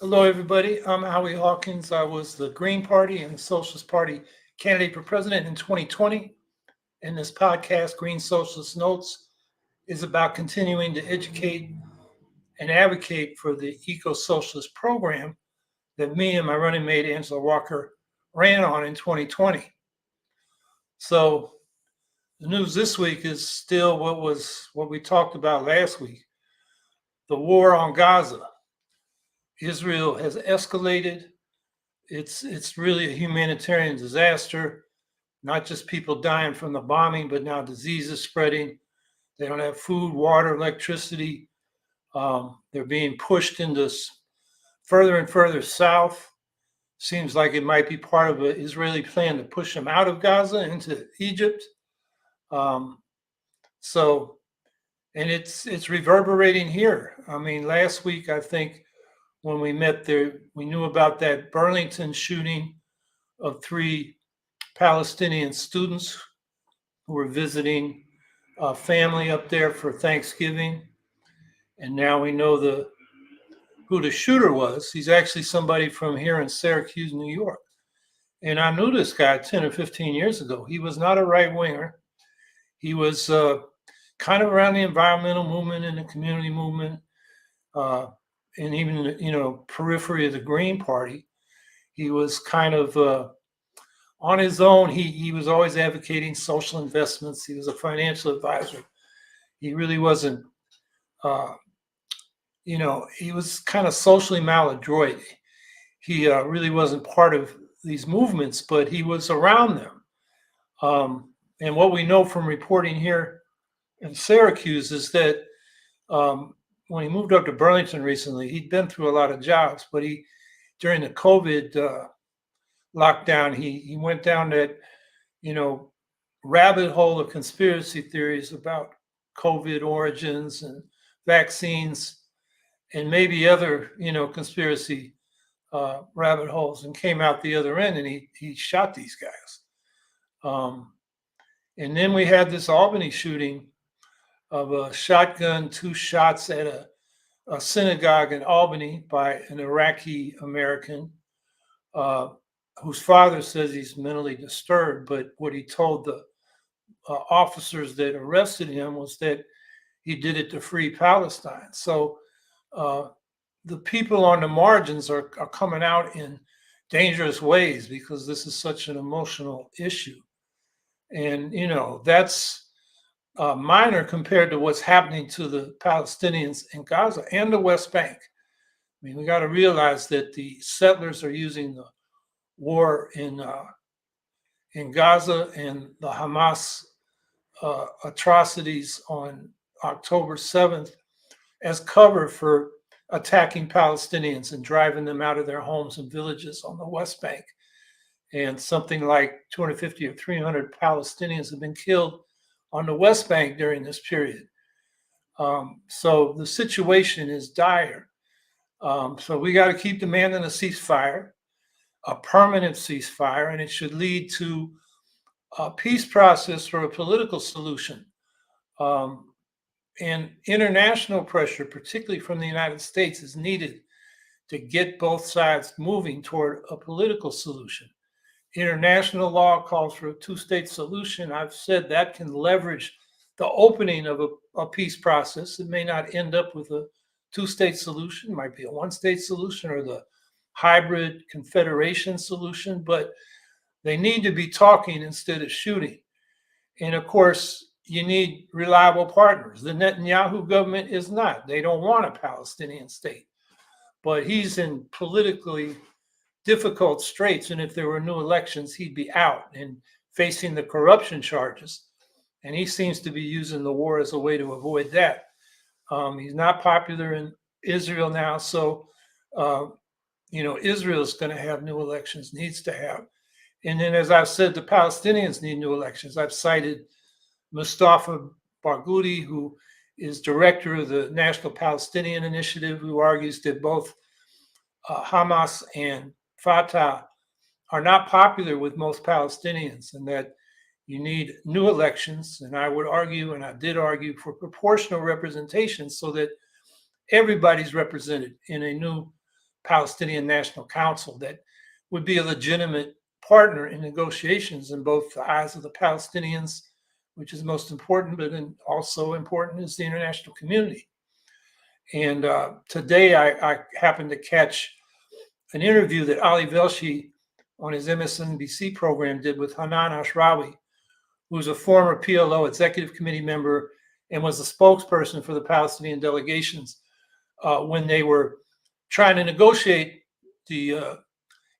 Hello, everybody. I'm Howie Hawkins. I was the Green Party and Socialist Party candidate for president in 2020. And this podcast, Green Socialist Notes, is about continuing to educate and advocate for the eco socialist program that me and my running mate, Angela Walker, ran on in 2020. So the news this week is still what we talked about last week, the war on Gaza. Israel has escalated. It's really a humanitarian disaster, not just people dying from the bombing, but now diseases spreading. They don't have food, water, electricity. They're being pushed into further and further south. Seems like it might be part of an Israeli plan to push them out of Gaza into Egypt. Um, so, and it's reverberating here. I mean, last week I think when we met there, we knew about that Burlington shooting of three Palestinian students who were visiting a family up there for Thanksgiving. And now we know who the shooter was. He's actually somebody from here in Syracuse, New York. And I knew this guy 10 or 15 years ago. He was not a right winger. He was kind of around the environmental movement and the community movement, and even periphery of the Green Party. He was kind of on his own. He was always advocating social investments. He was a financial advisor. He really wasn't, he was kind of socially maladroit. He really wasn't part of these movements, but he was around them. And what we know from reporting here in Syracuse is that when he moved up to Burlington recently, he'd been through a lot of jobs, but during the COVID lockdown, he went down that, rabbit hole of conspiracy theories about COVID origins and vaccines and maybe other, conspiracy rabbit holes, and came out the other end, and he shot these guys. And then we had this Albany shooting of a shotgun, 2 shots at a synagogue in Albany by an Iraqi American whose father says he's mentally disturbed. But what he told the officers that arrested him was that he did it to free Palestine. So the people on the margins are coming out in dangerous ways because this is such an emotional issue. And, that's minor compared to what's happening to the Palestinians in Gaza and the West Bank. I mean, we got to realize that the settlers are using the war in Gaza and the Hamas atrocities on October 7th as cover for attacking Palestinians and driving them out of their homes and villages on the West Bank. And something like 250 or 300 Palestinians have been killed on the West Bank during this period. So the situation is dire. So we got to keep demanding a ceasefire, a permanent ceasefire, and it should lead to a peace process for a political solution. And international pressure, particularly from the United States, is needed to get both sides moving toward a political solution. International law calls for a 2-state solution. I've said that can leverage the opening of a peace process. It may not end up with a 2-state solution. It might be a 1-state solution or the hybrid confederation solution, but they need to be talking instead of shooting. And of course, you need reliable partners. The Netanyahu government is not. They don't want a Palestinian state, but he's in politically difficult straits. And if there were new elections, he'd be out and facing the corruption charges. And he seems to be using the war as a way to avoid that. He's not popular in Israel now. So, Israel's going to have new elections, needs to have. And then, as I've said, the Palestinians need new elections. I've cited Mustafa Barghouti, who is director of the National Palestinian Initiative, who argues that both Hamas and Fatah are not popular with most Palestinians and that you need new elections. And I would argue, and I did argue, for proportional representation so that everybody's represented in a new Palestinian National Council that would be a legitimate partner in negotiations in both the eyes of the Palestinians, which is most important, but then also important is the international community. And today I happened to catch an interview that Ali Velshi on his MSNBC program did with Hanan Ashrawi, who's a former PLO executive committee member and was the spokesperson for the Palestinian delegations when they were trying to negotiate the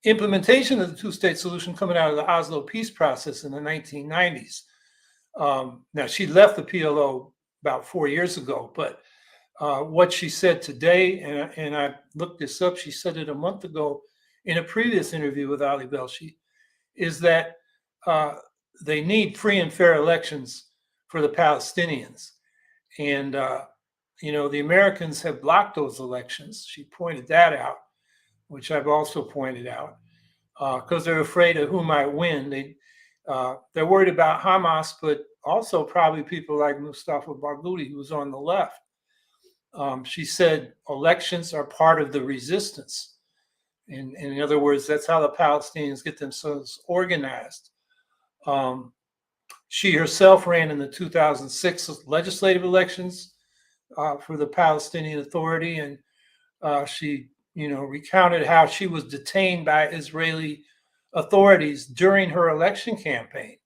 implementation of the two-state solution coming out of the Oslo peace process in the 1990s. Now, she left the PLO about 4 years ago, but what she said today, and I looked this up, she said it a month ago in a previous interview with Ali Velshi, is that they need free and fair elections for the Palestinians. And, the Americans have blocked those elections. She pointed that out, which I've also pointed out, because they're afraid of who might win. They're worried about Hamas, but also probably people like Mustafa Barghouti, who's on the left. She said elections are part of the resistance. In other words, that's how the Palestinians get themselves organized. She herself ran in the 2006 legislative elections for the Palestinian Authority, and she, recounted how she was detained by Israeli authorities during her election campaign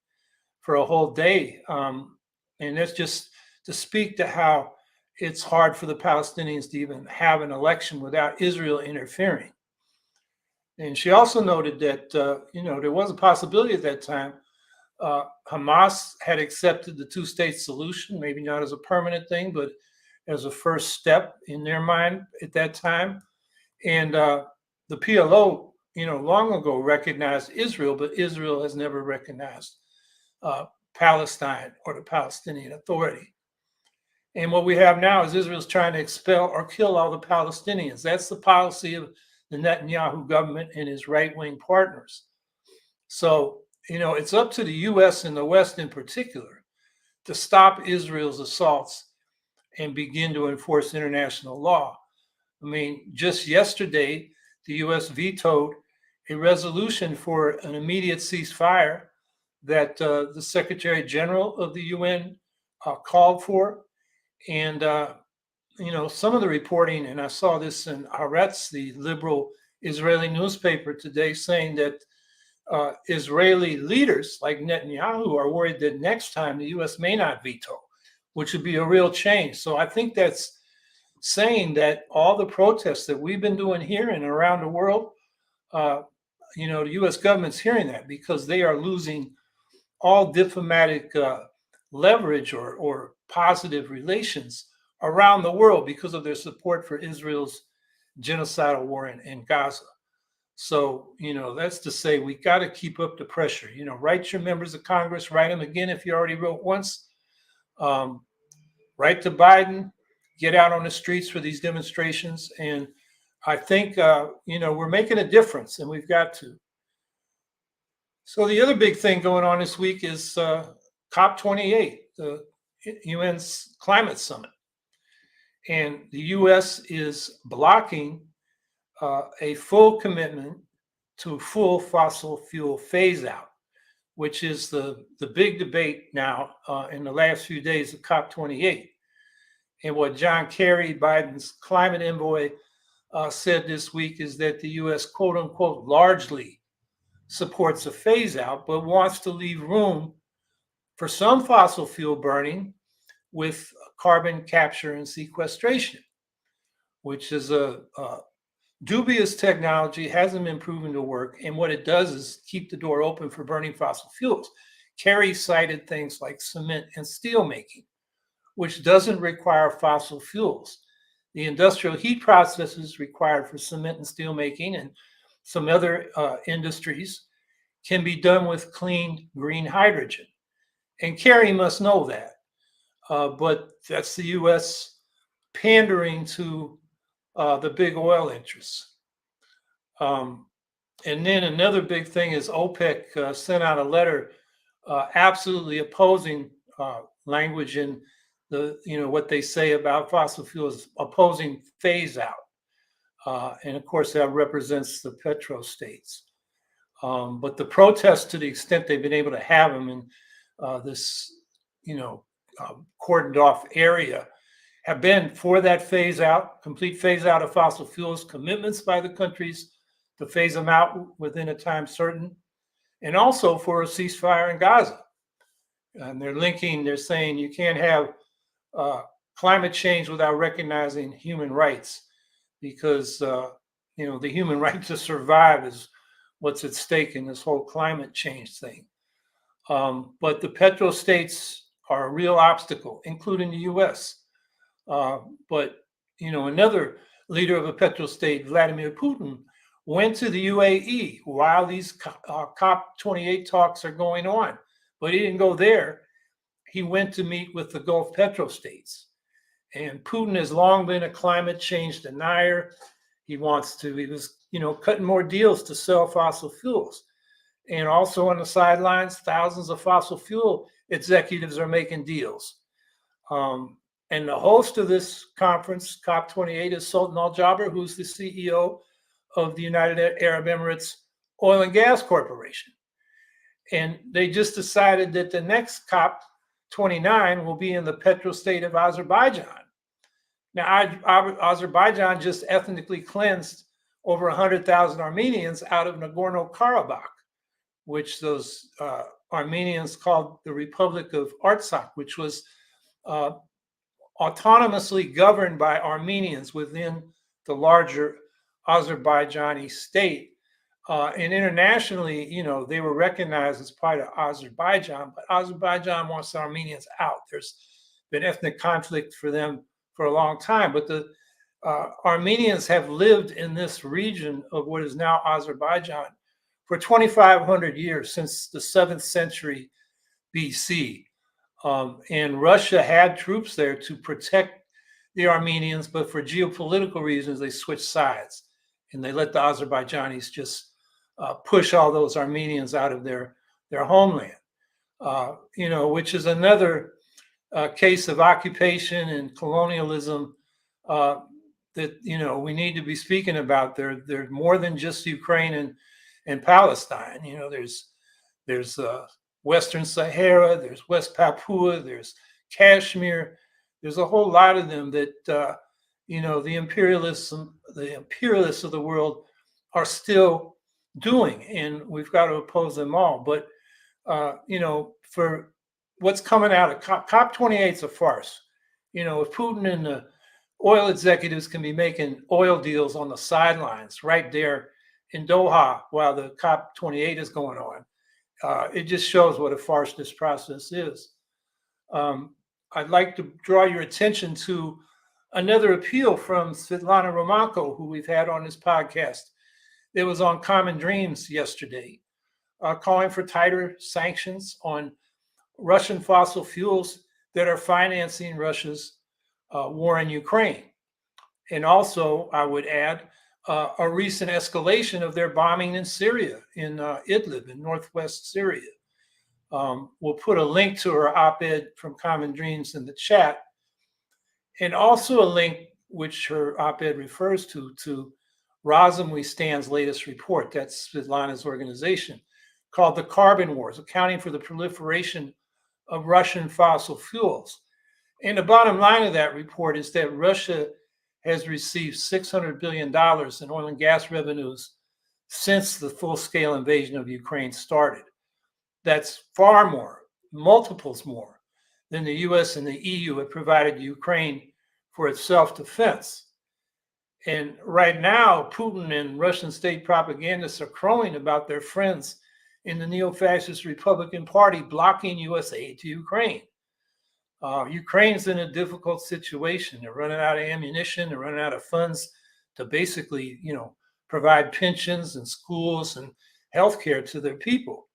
for a whole day. And that's just to speak to how it's hard for the Palestinians to even have an election without Israel interfering. And she also noted that, there was a possibility at that time. Hamas had accepted the two-state solution, maybe not as a permanent thing, but as a first step in their mind at that time. And the PLO, long ago recognized Israel, but Israel has never recognized Palestine or the Palestinian Authority. And what we have now is Israel's trying to expel or kill all the Palestinians. That's the policy of the Netanyahu government and his right-wing partners. So, it's up to the U.S. and the West in particular to stop Israel's assaults and begin to enforce international law. I mean, just yesterday, the U.S. vetoed a resolution for an immediate ceasefire that the Secretary General of the UN called for. And, some of the reporting, and I saw this in Haaretz, the liberal Israeli newspaper today, saying that Israeli leaders like Netanyahu are worried that next time the U.S. may not veto, which would be a real change. So I think that's saying that all the protests that we've been doing here and around the world, the U.S. government's hearing that because they are losing all diplomatic leverage or positive relations around the world because of their support for Israel's genocidal war in Gaza. So, that's to say we got to keep up the pressure. Write your members of Congress, write them again if you already wrote once. Write to Biden, get out on the streets for these demonstrations. And I think, we're making a difference and we've got to. So the other big thing going on this week is COP28, the UN's climate summit. And the U.S. is blocking a full commitment to full fossil fuel phase out, which is the big debate now in the last few days of COP28. And what John Kerry, Biden's climate envoy, said this week is that the U.S., quote unquote, largely supports a phase out, but wants to leave room for some fossil fuel burning with carbon capture and sequestration, which is a dubious technology, hasn't been proven to work. And what it does is keep the door open for burning fossil fuels. Kerry cited things like cement and steel making, which doesn't require fossil fuels. The industrial heat processes required for cement and steel making and some other industries can be done with clean green hydrogen. And Kerry must know that. But that's the U.S. pandering to the big oil interests. And then another big thing is OPEC sent out a letter absolutely opposing language in the, what they say about fossil fuels, opposing phase out. And of course, that represents the petrostates. But the protests, to the extent they've been able to have them in this, cordoned off area, have been for that phase out, complete phase out of fossil fuels, commitments by the countries to phase them out within a time certain, and also for a ceasefire in Gaza. And they're saying you can't have climate change without recognizing human rights, because the human right to survive is what's at stake in this whole climate change thing. But the petrostates are a real obstacle, including the U.S. But another leader of a petrostate, Vladimir Putin, went to the UAE while these COP28 talks are going on. But he didn't go there. He went to meet with the Gulf petrostates. And Putin has long been a climate change denier. He was cutting more deals to sell fossil fuels. And also on the sidelines, thousands of fossil fuel executives are making deals. And the host of this conference, COP28, is Sultan Al Jaber, who's the CEO of the United Arab Emirates Oil and Gas Corporation. And they just decided that the next COP29 will be in the petrostate of Azerbaijan. Now, Azerbaijan just ethnically cleansed over 100,000 Armenians out of Nagorno-Karabakh, which those Armenians called the Republic of Artsakh, which was autonomously governed by Armenians within the larger Azerbaijani state. And internationally, they were recognized as part of Azerbaijan, but Azerbaijan wants the Armenians out. There's been ethnic conflict for them for a long time, but the Armenians have lived in this region of what is now Azerbaijan for 2,500 years, since the 7th century BC. And Russia had troops there to protect the Armenians, but for geopolitical reasons, they switched sides and they let the Azerbaijanis just push all those Armenians out of their homeland, which is another case of occupation and colonialism that we need to be speaking about. There's more than just Ukraine and Palestine. There's Western Sahara, there's West Papua, there's Kashmir. There's a whole lot of them that the imperialists of the world are still doing, and we've got to oppose them all. But for what's coming out of COP28 is a farce. If Putin and the oil executives can be making oil deals on the sidelines right there in Doha while the COP28 is going on, it just shows what a farce this process is. I'd like to draw your attention to another appeal from Svetlana Romanko, who we've had on this podcast. It was on Common Dreams yesterday, calling for tighter sanctions on Russian fossil fuels that are financing Russia's war in Ukraine. And also, I would add, a recent escalation of their bombing in Syria, in Idlib, in northwest Syria. We'll put a link to her op-ed from Common Dreams in the chat, and also a link which her op-ed refers to Razum We Stand's latest report. That's Svetlana's organization, called The Carbon Wars, Accounting for the Proliferation of Russian Fossil Fuels. And the bottom line of that report is that Russia has received $600 billion in oil and gas revenues since the full-scale invasion of Ukraine started. That's far more, multiples more, than the US and the EU have provided Ukraine for its self-defense. And right now, Putin and Russian state propagandists are crowing about their friends in the neo-fascist Republican Party blocking US aid to Ukraine. Ukraine's in a difficult situation. They're running out of ammunition. They're running out of funds to basically, provide pensions and schools and healthcare to their people.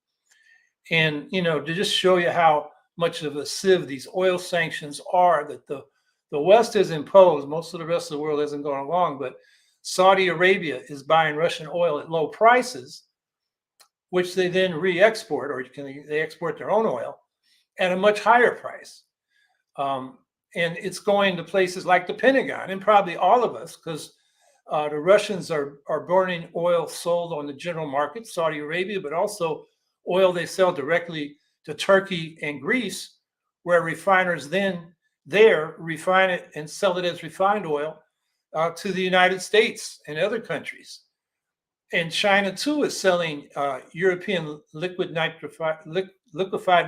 And, to just show you how much of a sieve these oil sanctions are that the West has imposed. Most of the rest of the world hasn't gone along, but Saudi Arabia is buying Russian oil at low prices, which they then re-export, or they export their own oil at a much higher price. And it's going to places like the Pentagon, and probably all of us, because The Russians are burning oil sold on the general market, Saudi Arabia, but also oil they sell directly to Turkey and Greece, where refiners then there refine it and sell it as refined oil to the United States and other countries. And China too is selling European liquefied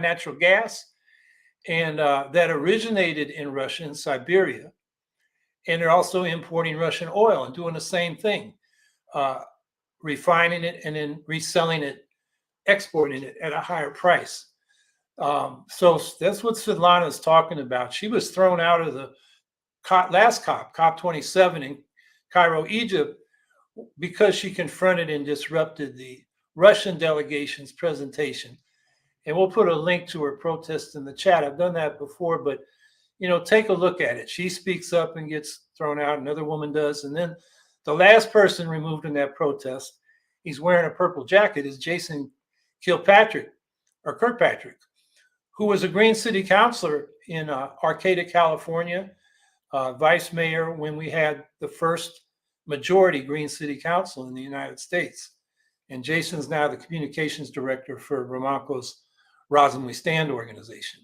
natural gas, and that originated in Russia in Siberia. And they're also importing Russian oil and doing the same thing, uh, refining it and then reselling it, exporting it at a higher price. So that's what Svetlana is talking about. She was thrown out of the last COP27 in Cairo, Egypt, because she confronted and disrupted the Russian delegation's presentation. And we'll put a link to her protest in the chat. I've done that before, but take a look at it. She speaks up and gets thrown out. Another woman does. And then the last person removed in that protest, he's wearing a purple jacket, is Jason Kirkpatrick, who was a Green City councilor in Arcata, California, vice mayor when we had the first majority Green City Council in the United States. And Jason's now the communications director for Romanco's Rosin We Stand organization.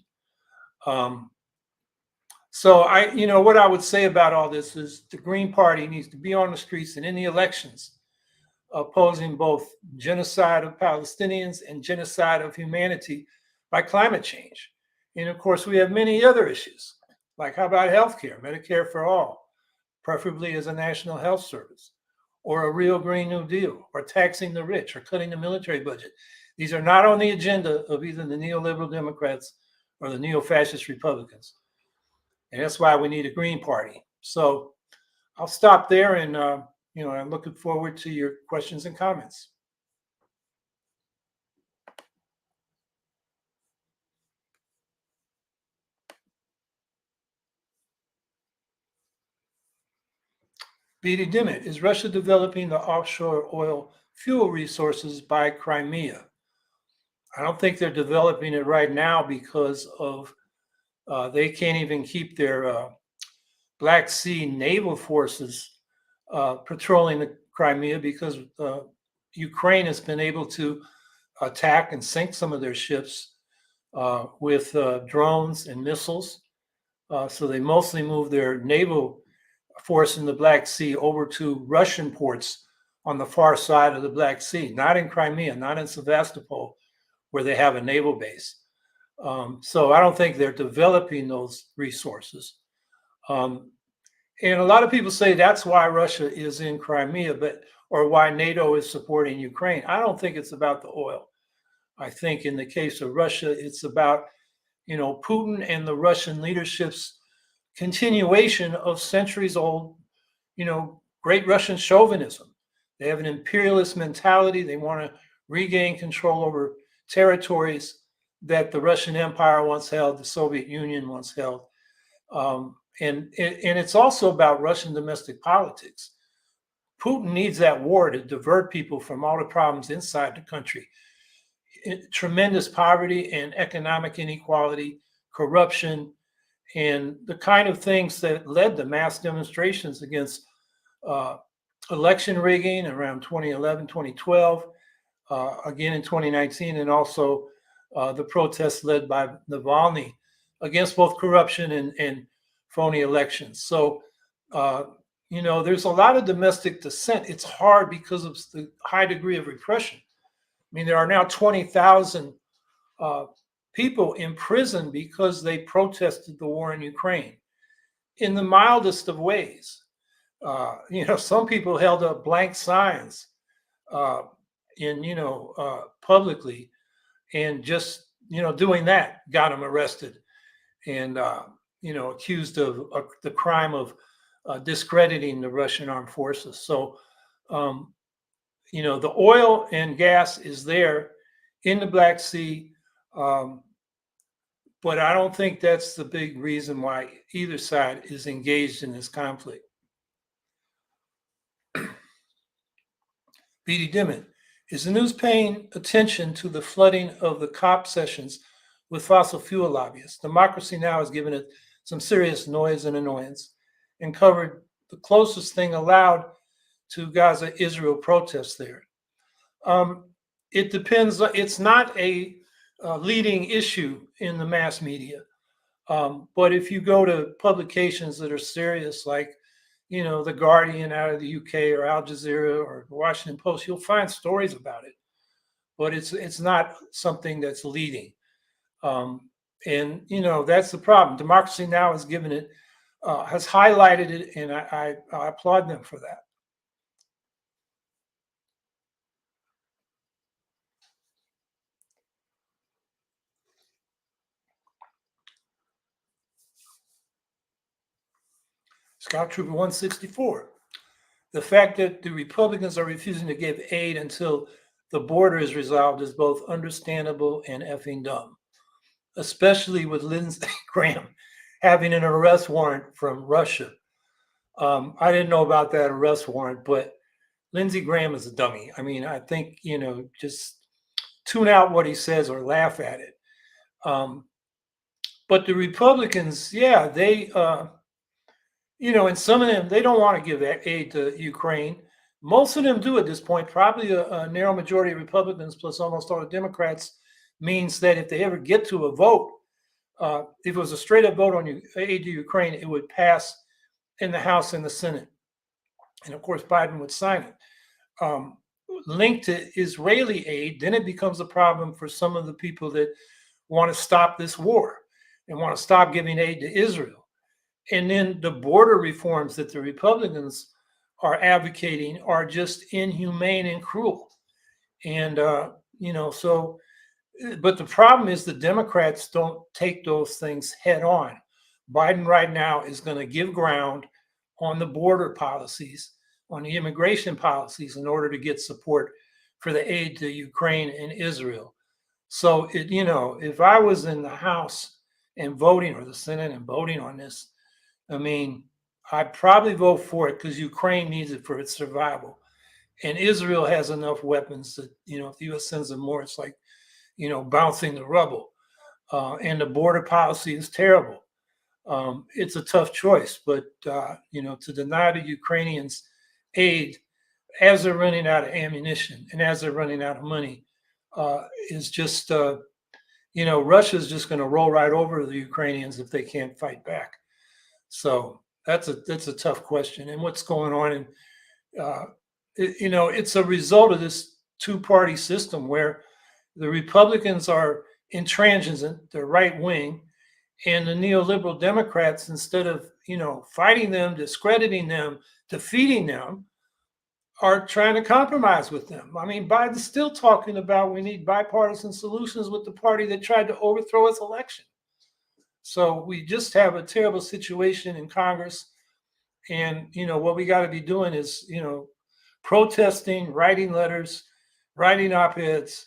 So what I would say about all this is the Green Party needs to be on the streets and in the elections opposing both genocide of Palestinians and genocide of humanity by climate change. And of course, we have many other issues, like how about healthcare, Medicare for all, preferably as a national health service, or a real Green New Deal, or taxing the rich, or cutting the military budget. These are not on the agenda of either the neoliberal Democrats or the neo-fascist Republicans. And that's why we need a Green Party. So I'll stop there, and I'm looking forward to your questions and comments. Beatty Dimmitt, is Russia developing the offshore oil fuel resources by Crimea? I don't think they're developing it right now because of they can't even keep their Black Sea naval forces patrolling the Crimea because Ukraine has been able to attack and sink some of their ships with drones and missiles. So they mostly move their naval force in the Black Sea over to Russian ports on the far side of the Black Sea, not in Crimea, not in Sevastopol, where they have a naval base. So I don't think they're developing those resources. And a lot of people say that's why Russia is in Crimea, or why NATO is supporting Ukraine. I don't think it's about the oil. I think in the case of Russia, it's about, Putin and the Russian leadership's continuation of centuries old, great Russian chauvinism. They have an imperialist mentality. They want to regain control over territories that the Russian Empire once held, the Soviet Union once held. And it's also about Russian domestic politics. Putin needs that war to divert people from all the problems inside the country. Tremendous poverty and economic inequality, corruption, and the kind of things that led to mass demonstrations against election rigging around 2011, 2012, again in 2019, and also the protests led by Navalny against both corruption and phony elections. So, there's a lot of domestic dissent. It's hard because of the high degree of repression. I mean, there are now 20,000 people in prison because they protested the war in Ukraine in the mildest of ways. Some people held up blank signs publicly, and just, doing that got them arrested and, accused of the crime of discrediting the Russian armed forces. So, the oil and gas is there in the Black Sea. But I don't think that's the big reason why either side is engaged in this conflict. Beatty Dimmitt, is the news paying attention to the flooding of the COP sessions with fossil fuel lobbyists? Democracy Now! Has given it some serious noise and annoyance and covered the closest thing allowed to Gaza-Israel protests there. Um, it depends. It's not a leading issue in the mass media. But if you go to publications that are serious, like, The Guardian out of the UK or Al Jazeera or the Washington Post, you'll find stories about it. But it's not something that's leading. Um, and, that's the problem. Democracy Now! Has given it, has highlighted it, and I applaud them for that. Scout Trooper 164. The fact that the Republicans are refusing to give aid until the border is resolved is both understandable and effing dumb, especially with Lindsey Graham having an arrest warrant from Russia. I didn't know about that arrest warrant, but Lindsey Graham is a dummy. I mean, I think, just tune out what he says or laugh at it. But the Republicans, yeah, they, and some of them, they don't want to give aid to Ukraine. Most of them do at this point. Probably a narrow majority of Republicans plus almost all the Democrats means that if they ever get to a vote, if it was a straight up vote on aid to Ukraine, it would pass in the House and the Senate. And of course, Biden would sign it. Linked to Israeli aid, then it becomes a problem for some of the people that want to stop this war and want to stop giving aid to Israel. And then the border reforms that the Republicans are advocating are just inhumane and cruel. And, but the problem is the Democrats don't take those things head on. Biden right now is going to give ground on the border policies, on the immigration policies, in order to get support for the aid to Ukraine and Israel. So, if I was in the House and voting, or the Senate and voting on this, I mean, I'd probably vote for it because Ukraine needs it for its survival. And Israel has enough weapons that, if the U.S. sends them more, it's like, bouncing the rubble. And the border policy is terrible. It's a tough choice, but, to deny the Ukrainians aid as they're running out of ammunition and as they're running out of money is just, Russia's just going to roll right over the Ukrainians if they can't fight back. So that's a tough question. And what's going on? And it's a result of this two-party system where the Republicans are intransigent, they're right wing, and the neoliberal Democrats, instead of fighting them, discrediting them, defeating them, are trying to compromise with them. I mean, Biden's still talking about we need bipartisan solutions with the party that tried to overthrow his election. So we just have a terrible situation in Congress. And, what we got to be doing is, protesting, writing letters, writing op-eds,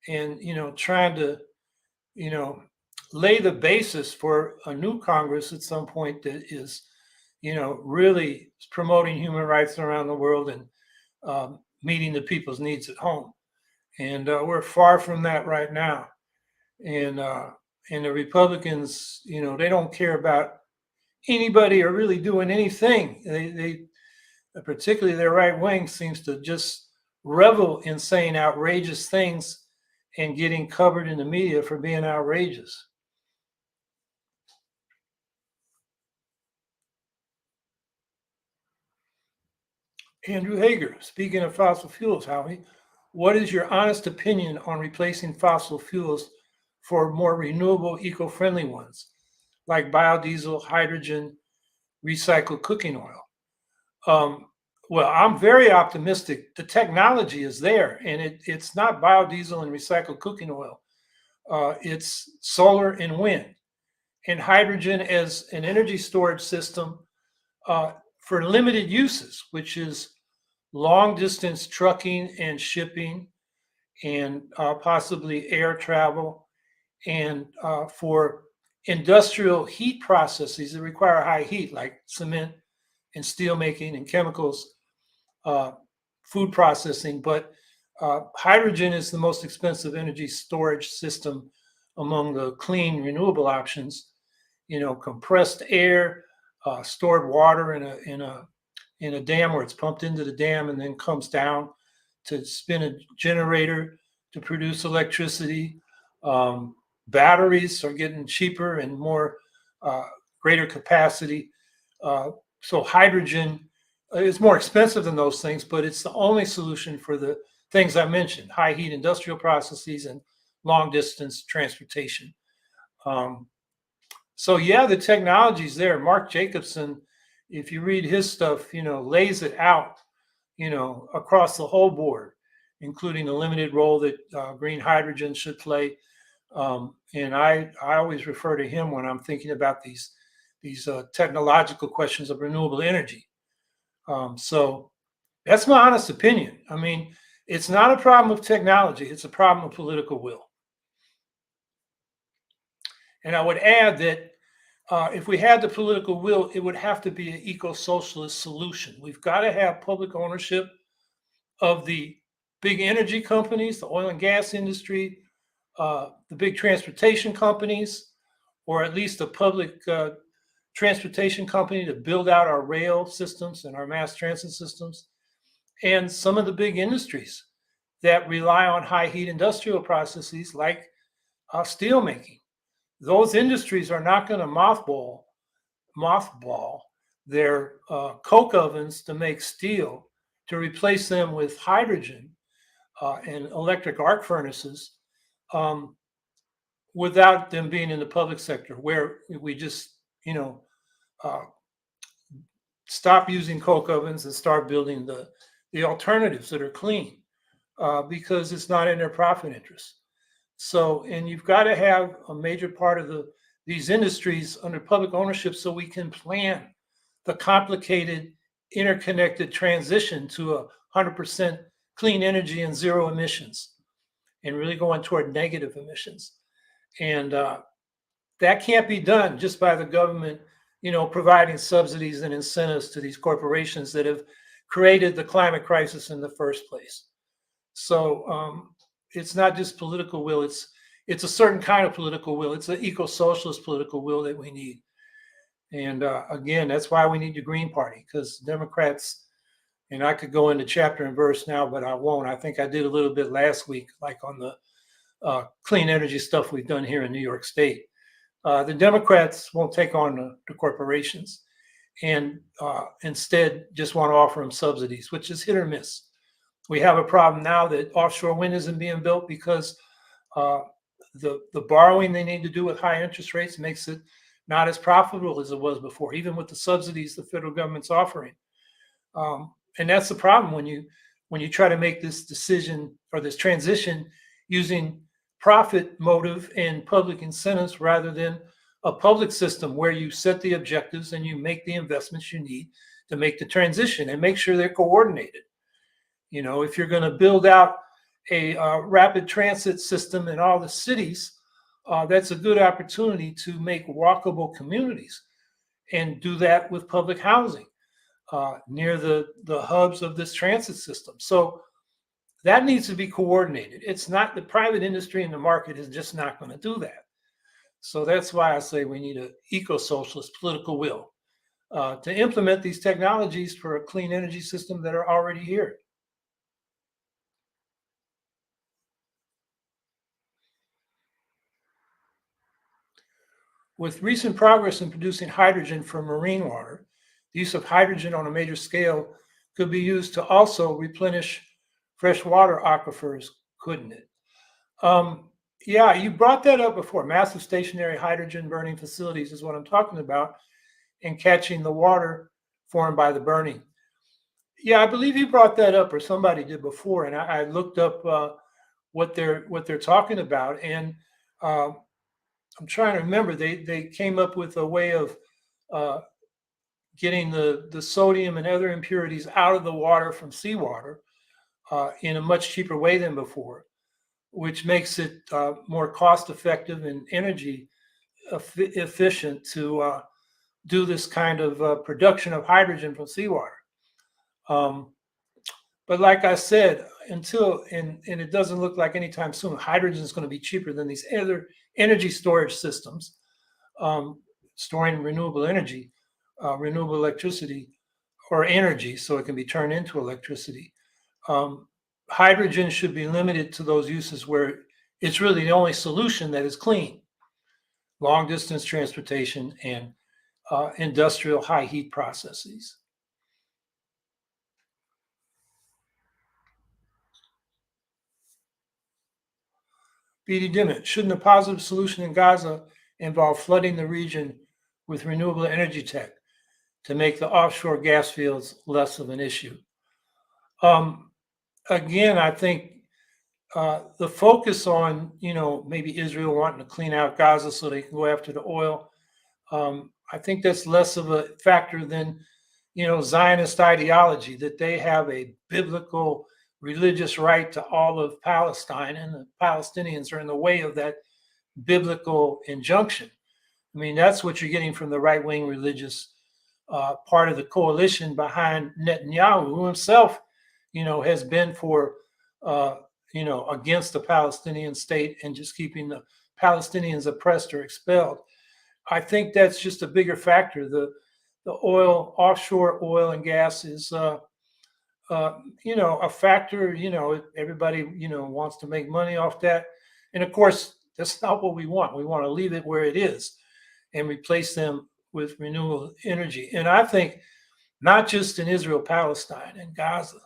and, trying to, lay the basis for a new Congress at some point that is, really promoting human rights around the world and meeting the people's needs at home. And we're far from that right now. And the Republicans, they don't care about anybody or really doing anything. They particularly their right wing seems to just revel in saying outrageous things and getting covered in the media for being outrageous. Andrew Hager, speaking of fossil fuels, Howie, what is your honest opinion on replacing fossil fuels for more renewable, eco-friendly ones, like biodiesel, hydrogen, recycled cooking oil? Well, I'm very optimistic. The technology is there, and it's not biodiesel and recycled cooking oil. It's solar and wind, and hydrogen as an energy storage system for limited uses, which is long distance trucking and shipping, and possibly air travel, and for industrial heat processes that require high heat, like cement and steel making and chemicals, food processing. But hydrogen is the most expensive energy storage system among the clean renewable options. Compressed air, stored water in in a dam where it's pumped into the dam and then comes down to spin a generator to produce electricity. Batteries are getting cheaper and more greater capacity. So hydrogen is more expensive than those things, but it's the only solution for the things I mentioned: high heat industrial processes and long distance transportation. So yeah, the technology's there. Mark Jacobson, if you read his stuff, lays it out, across the whole board, including the limited role that green hydrogen should play. And I always refer to him when I'm thinking about these technological questions of renewable energy. So that's my honest opinion. I mean, it's not a problem of technology; it's a problem of political will. And I would add that if we had the political will, it would have to be an eco-socialist solution. We've got to have public ownership of the big energy companies, the oil and gas industry, the big transportation companies, or at least a public transportation company to build out our rail systems and our mass transit systems, and some of the big industries that rely on high heat industrial processes like steel making. Those industries are not going to mothball their coke ovens to make steel to replace them with hydrogen and electric arc furnaces um, without them being in the public sector, where we just, uh, stop using coke ovens and start building the alternatives that are clean because it's not in their profit interest. So, and you've got to have a major part of these industries under public ownership so we can plan the complicated interconnected transition to 100% clean energy and zero emissions, and really going toward negative emissions. And that can't be done just by the government, providing subsidies and incentives to these corporations that have created the climate crisis in the first place. So it's not just political will; it's a certain kind of political will. It's an eco-socialist political will that we need. And again, that's why we need the Green Party, because Democrats, and I could go into chapter and verse now, but I won't. I think I did a little bit last week, like on the clean energy stuff we've done here in New York State. The Democrats won't take on the corporations and instead just want to offer them subsidies, which is hit or miss. We have a problem now that offshore wind isn't being built because the borrowing they need to do with high interest rates makes it not as profitable as it was before, even with the subsidies the federal government's offering. And that's the problem when you try to make this decision or this transition using profit motive and public incentives rather than a public system where you set the objectives and you make the investments you need to make the transition and make sure they're coordinated. If you're going to build out a rapid transit system in all the cities, that's a good opportunity to make walkable communities and do that with public housing near the hubs of this transit system. So that needs to be coordinated. It's not the private industry and the market is just not going to do that. So that's why I say we need an eco-socialist political will to implement these technologies for a clean energy system that are already here. With recent progress in producing hydrogen from marine water, the use of hydrogen on a major scale could be used to also replenish freshwater aquifers, couldn't it? Yeah, you brought that up before. Massive stationary hydrogen burning facilities is what I'm talking about, and catching the water formed by the burning. Yeah, I believe you brought that up, or somebody did before, and I looked up what they're talking about, and uh, I'm trying to remember. They came up with a way of uh, getting the sodium and other impurities out of the water from seawater in a much cheaper way than before, which makes it more cost effective and energy efficient to do this kind of production of hydrogen from seawater. Um, but like I said, and it doesn't look like anytime soon, hydrogen is going to be cheaper than these other energy storage systems, storing renewable energy, renewable electricity. or energy so it can be turned into electricity. Um, Hydrogen should be limited to those uses where it's really the only solution that is clean: long distance transportation and industrial high heat processes. BD Dimmitt, shouldn't a positive solution in Gaza involve flooding the region with renewable energy tech to make the offshore gas fields less of an issue? Um, Again, I think the focus on, maybe Israel wanting to clean out Gaza so they can go after the oil, I think that's less of a factor than, Zionist ideology, that they have a biblical religious right to all of Palestine, and the Palestinians are in the way of that biblical injunction. I mean, that's what you're getting from the right wing religious part of the coalition behind Netanyahu, who himself, has been for, against the Palestinian state and just keeping the Palestinians oppressed or expelled. I think that's just a bigger factor. The oil, offshore oil and gas is, a factor. Everybody, wants to make money off that, and of course, that's not what we want. We want to leave it where it is and replace them with renewable energy. And I think not just in Israel, Palestine, and Gaza,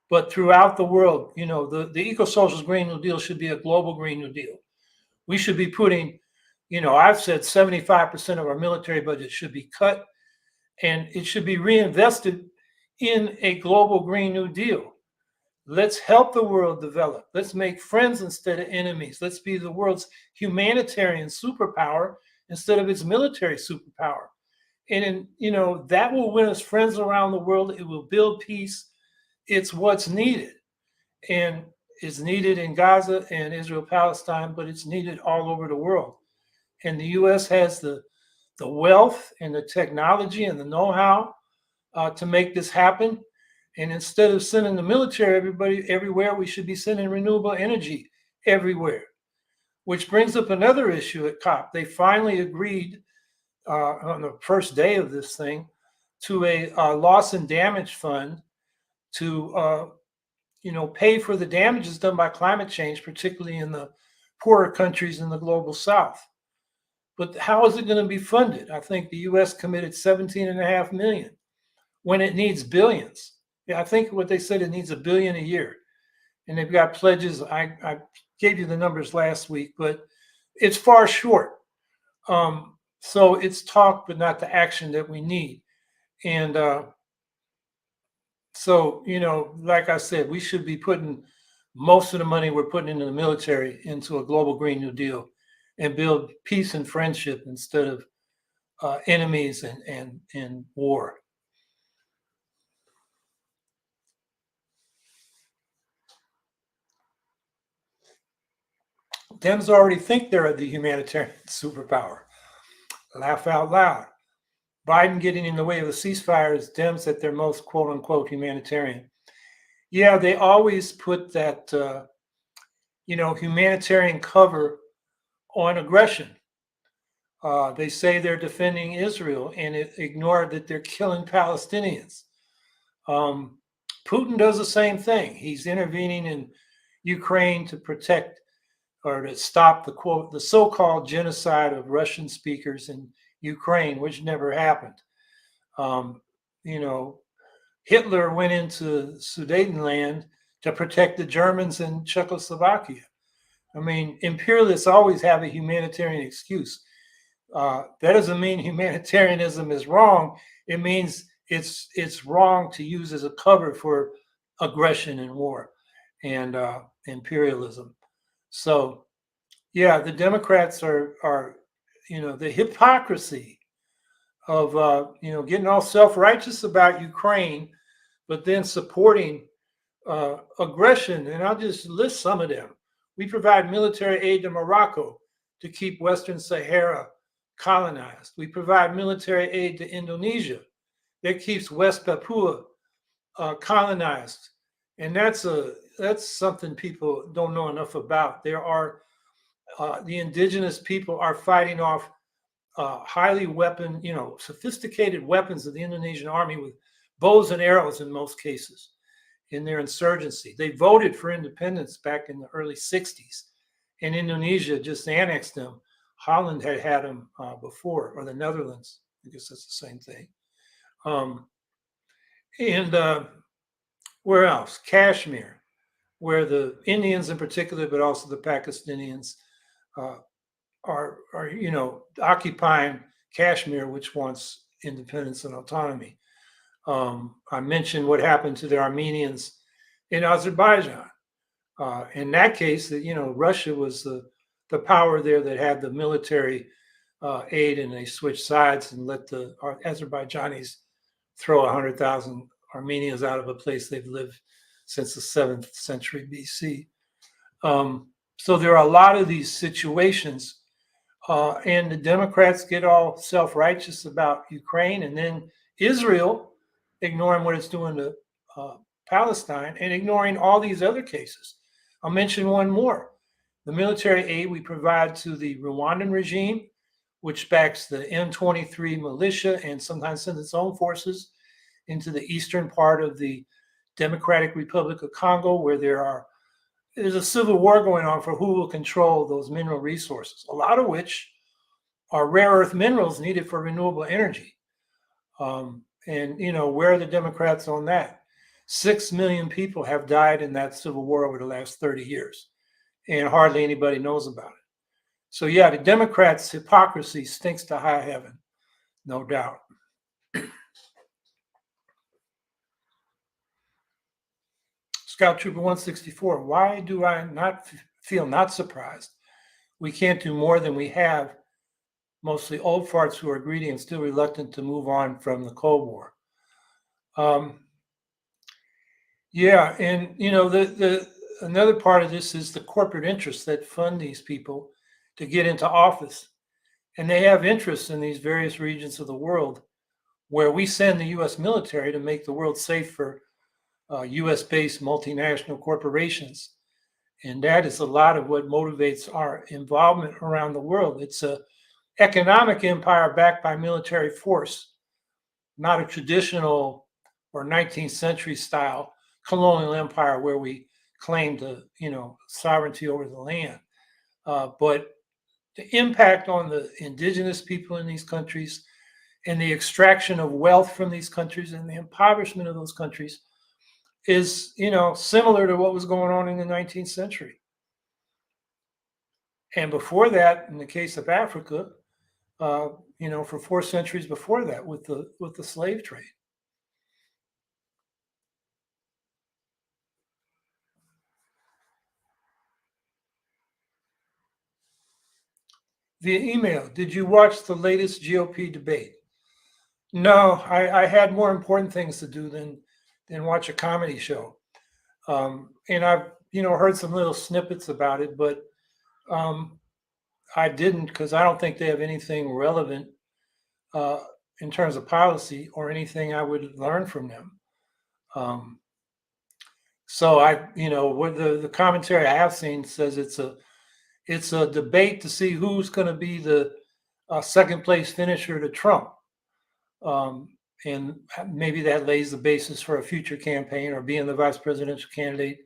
but throughout the world, the eco-socialist Green New Deal should be a global Green New Deal. We should be putting, I've said 75% of our military budget should be cut, and it should be reinvested in a global Green New Deal. Let's help the world develop. Let's make friends instead of enemies. Let's be the world's humanitarian superpower instead of its military superpower. And that will win us friends around the world. It will build peace. It's what's needed. And it's needed in Gaza and Israel, Palestine, but it's needed all over the world. And the U.S. has the wealth and the technology and the know-how to make this happen. And instead of sending the military everywhere, we should be sending renewable energy everywhere. Which brings up another issue at COP. They finally agreed on the first day of this thing to a loss and damage fund to pay for the damages done by climate change, particularly in the poorer countries in the global south. But how is it going to be funded? I think the U.S. committed 17.5 million when it needs billions. Yeah, I think what they said, it needs $1 billion a year, and they've got pledges. I gave you the numbers last week, but it's far short. So it's talk, but not the action that we need. And so, like I said, we should be putting most of the money we're putting into the military into a global Green New Deal and build peace and friendship instead of enemies and war. Dems already think they're the humanitarian superpower. Laugh out loud. Biden getting in the way of a ceasefire is Dems at their most quote unquote humanitarian. Yeah, they always put that, humanitarian cover on aggression. They say they're defending Israel and ignore that they're killing Palestinians. Putin does the same thing. He's intervening in Ukraine to protect or to stop the so-called genocide of Russian speakers in Ukraine, which never happened. You know, Hitler went into Sudetenland to protect the Germans in Czechoslovakia. I mean, imperialists always have a humanitarian excuse. That doesn't mean humanitarianism is wrong. It means it's wrong to use as a cover for aggression and war and imperialism. So, yeah, the Democrats are the hypocrisy of getting all self-righteous about Ukraine, but then supporting aggression. And I'll just list some of them. We provide military aid to Morocco to keep Western Sahara colonized. We provide military aid to Indonesia that keeps West Papua colonized. And that's something people don't know enough about. There are the indigenous people are fighting off highly sophisticated weapons of the Indonesian army with bows and arrows in most cases in their insurgency. They voted for independence back in the early 60s, and Indonesia just annexed them. Holland had them before, or the Netherlands. I guess that's the same thing. Um, and where else? Kashmir, where the Indians in particular, but also the Pakistanians, uh, are occupying Kashmir, which wants independence and autonomy. I mentioned what happened to the Armenians in Azerbaijan. In that case, Russia was the power there that had the military aid, and they switched sides and let the Azerbaijanis throw 100,000 Armenians out of a place they've lived since the 7th century BC. So there are a lot of these situations, and the Democrats get all self-righteous about Ukraine, and then Israel ignoring what it's doing to Palestine and ignoring all these other cases. I'll mention one more. The military aid we provide to the Rwandan regime, which backs the M23 militia and sometimes sends its own forces into the eastern part of the Democratic Republic of Congo, where there's a civil war going on for who will control those mineral resources, a lot of which are rare earth minerals needed for renewable energy. And where are the Democrats on that? 6 million people have died in that civil war over the last 30 years, and hardly anybody knows about it. So yeah, the Democrats' hypocrisy stinks to high heaven, no doubt. Scout Trooper 164, why do I not feel not surprised? We can't do more than we have. Mostly old farts who are greedy and still reluctant to move on from the Cold War. Yeah, and the another part of this is the corporate interests that fund these people to get into office, and they have interests in these various regions of the world where we send the U.S. military to make the world safe for U.S.-based multinational corporations, and that is a lot of what motivates our involvement around the world. It's a economic empire backed by military force, not a traditional or 19th century style colonial empire where we claimed sovereignty over the land. But the impact on the indigenous people in these countries and the extraction of wealth from these countries and the impoverishment of those countries is, similar to what was going on in the 19th century. And before that, in the case of Africa, for 4 centuries before that with the slave trade. Via email, did you watch the latest GOP debate? No, I had more important things to do than watch a comedy show. And I've heard some little snippets about it, but I didn't, because I don't think they have anything relevant in terms of policy or anything I would learn from them. So what the commentary I have seen says it's a debate to see who's going to be the second place finisher to Trump. And maybe that lays the basis for a future campaign or being the vice presidential candidate.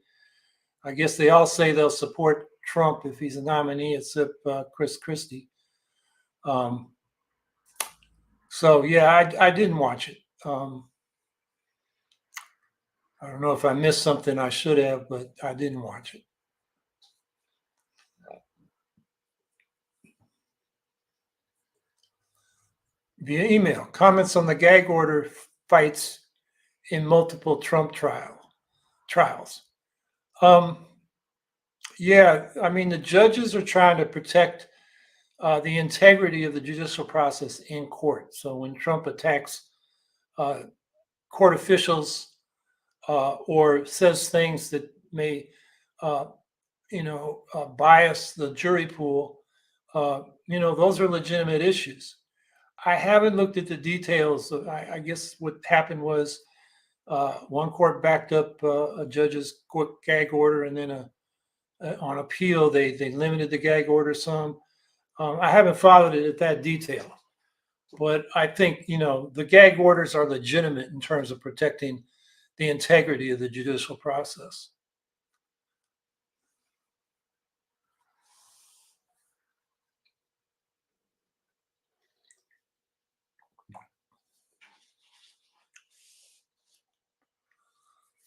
I guess they all say they'll support Trump if he's a nominee, except Chris Christie. So yeah, I didn't watch it. I don't know if I missed something I should have, but I didn't watch it. Via email, comments on the gag order fights in multiple Trump trials. Yeah, I mean, the judges are trying to protect the integrity of the judicial process in court. So when Trump attacks court officials or says things that may, bias the jury pool, those are legitimate issues. I haven't looked at the details. I guess what happened was one court backed up a judge's court gag order, and then on appeal they limited the gag order some. I haven't followed it at that detail, But I think, the gag orders are legitimate in terms of protecting the integrity of the judicial process.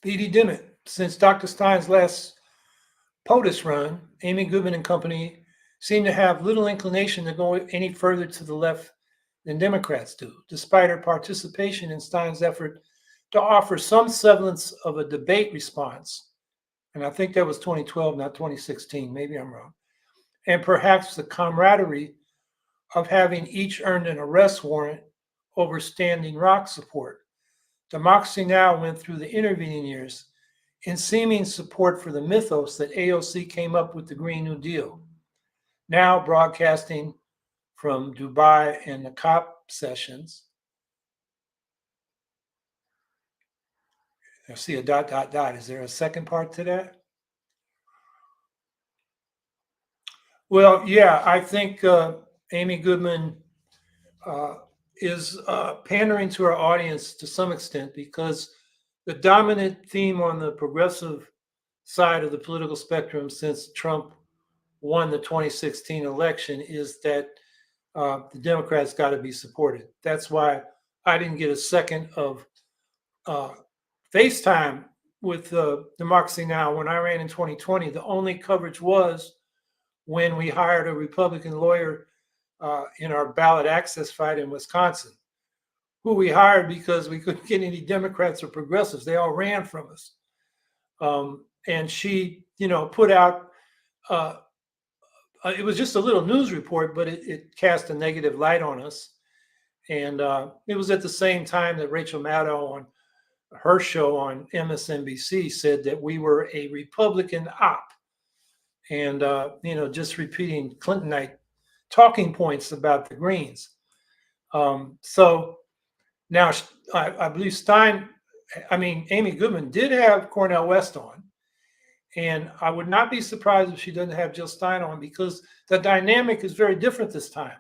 P.D. Dimmitt, since Dr. Stein's last POTUS run, Amy Goodman and company seem to have little inclination to go any further to the left than Democrats do, despite her participation in Stein's effort to offer some semblance of a debate response. And I think that was 2012, not 2016. Maybe I'm wrong. And perhaps the camaraderie of having each earned an arrest warrant over Standing Rock support. Democracy Now! Went through the intervening years in seeming support for the mythos that AOC came up with the Green New Deal, now broadcasting from Dubai and the COP sessions. I see a ... Is there a second part to that? Well, yeah, I think Amy Goodman is pandering to our audience to some extent because the dominant theme on the progressive side of the political spectrum since Trump won the 2016 election is that the Democrats got to be supported. That's why I didn't get a second of FaceTime with Democracy Now! When I ran in 2020. The only coverage was when we hired a Republican lawyer in our ballot access fight in Wisconsin, who we hired because we couldn't get any Democrats or progressives. They all ran from us. And she, put out, it was just a little news report, but it cast a negative light on us. And it was at the same time that Rachel Maddow on her show on MSNBC said that we were a Republican op. And, just repeating Clintonite talking points about the Greens. So now I believe Amy Goodman did have Cornel West on. And I would not be surprised if she doesn't have Jill Stein on because the dynamic is very different this time.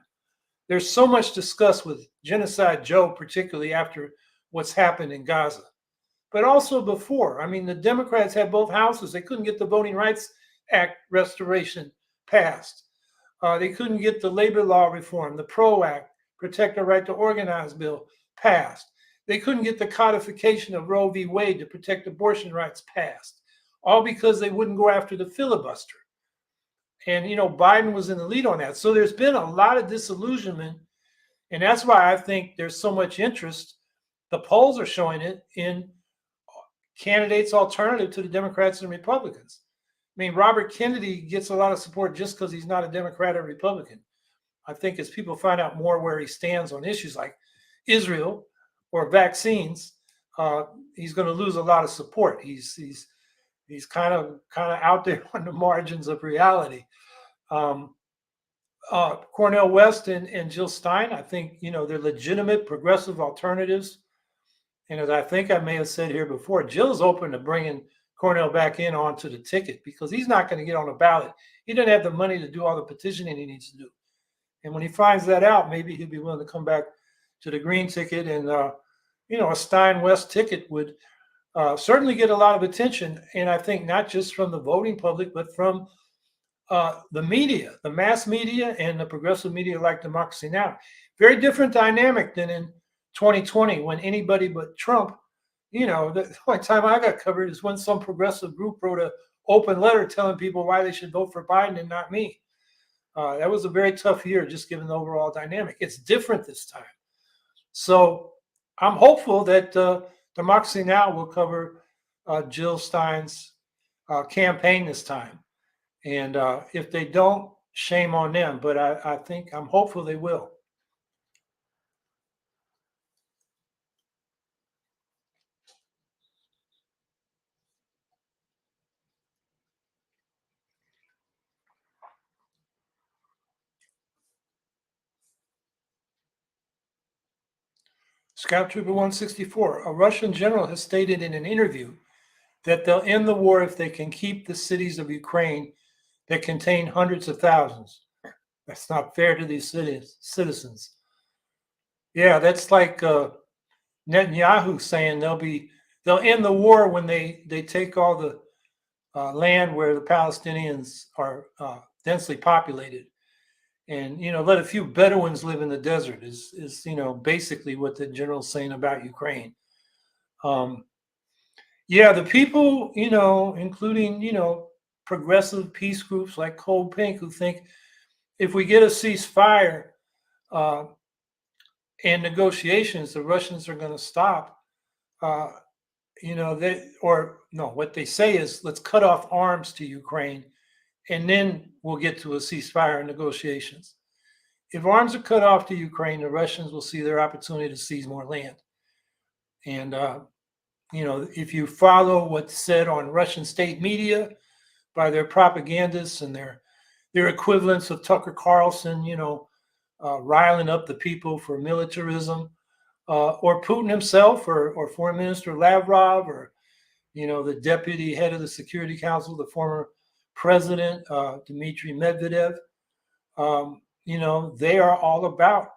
There's so much discussed with Genocide Joe, particularly after what's happened in Gaza, but also before. The Democrats had both houses. They couldn't get the Voting Rights Act restoration passed. They couldn't get the labor law reform, the PRO Act, Protect the Right to Organize bill passed. They couldn't get the codification of Roe v. Wade to protect abortion rights passed, all because they wouldn't go after the filibuster. And, Biden was in the lead on that. So there's been a lot of disillusionment. And that's why I think there's so much interest. The polls are showing it in candidates alternative to the Democrats and Republicans. Robert Kennedy gets a lot of support just because he's not a Democrat or Republican. I think as people find out more where he stands on issues like Israel or vaccines, he's going to lose a lot of support. He's kind of out there on the margins of reality. Cornel West and Jill Stein, I think, they're legitimate progressive alternatives. And as I think I may have said here before, Jill's open to bringing Cornel back in onto the ticket because he's not going to get on a ballot. He doesn't have the money to do all the petitioning he needs to do. And when he finds that out, maybe he'll be willing to come back to the Green ticket. And, a Stein-West ticket would certainly get a lot of attention. And I think not just from the voting public, but from the media, the mass media and the progressive media like Democracy Now! Very different dynamic than in 2020 when anybody but Trump, the only time I got covered is when some progressive group wrote an open letter telling people why they should vote for Biden and not me. That was a very tough year, just given the overall dynamic. It's different this time. So I'm hopeful that Democracy Now! Will cover Jill Stein's campaign this time. And if they don't, shame on them. But I'm hopeful they will. Scout Trooper 164, a Russian general has stated in an interview that they'll end the war if they can keep the cities of Ukraine that contain hundreds of thousands. That's not fair to these citizens. Yeah, that's like Netanyahu saying they'll end the war when they take all the land where the Palestinians are densely populated, and let a few Bedouins live in the desert. Is basically what the general's saying about Ukraine. Um, yeah, the people, including progressive peace groups like Cold Pink, who think if we get a ceasefire uh, and negotiations, the Russians are going to stop. Uh, they or no, what they say is let's cut off arms to Ukraine, and then we'll get to a ceasefire and negotiations. If arms are cut off to Ukraine, the Russians will see their opportunity to seize more land. And if you follow what's said on Russian state media by their propagandists and their equivalents of Tucker Carlson, riling up the people for militarism, or Putin himself, or Foreign Minister Lavrov, or the deputy head of the Security Council, the former president Dmitry Medvedev. They are all about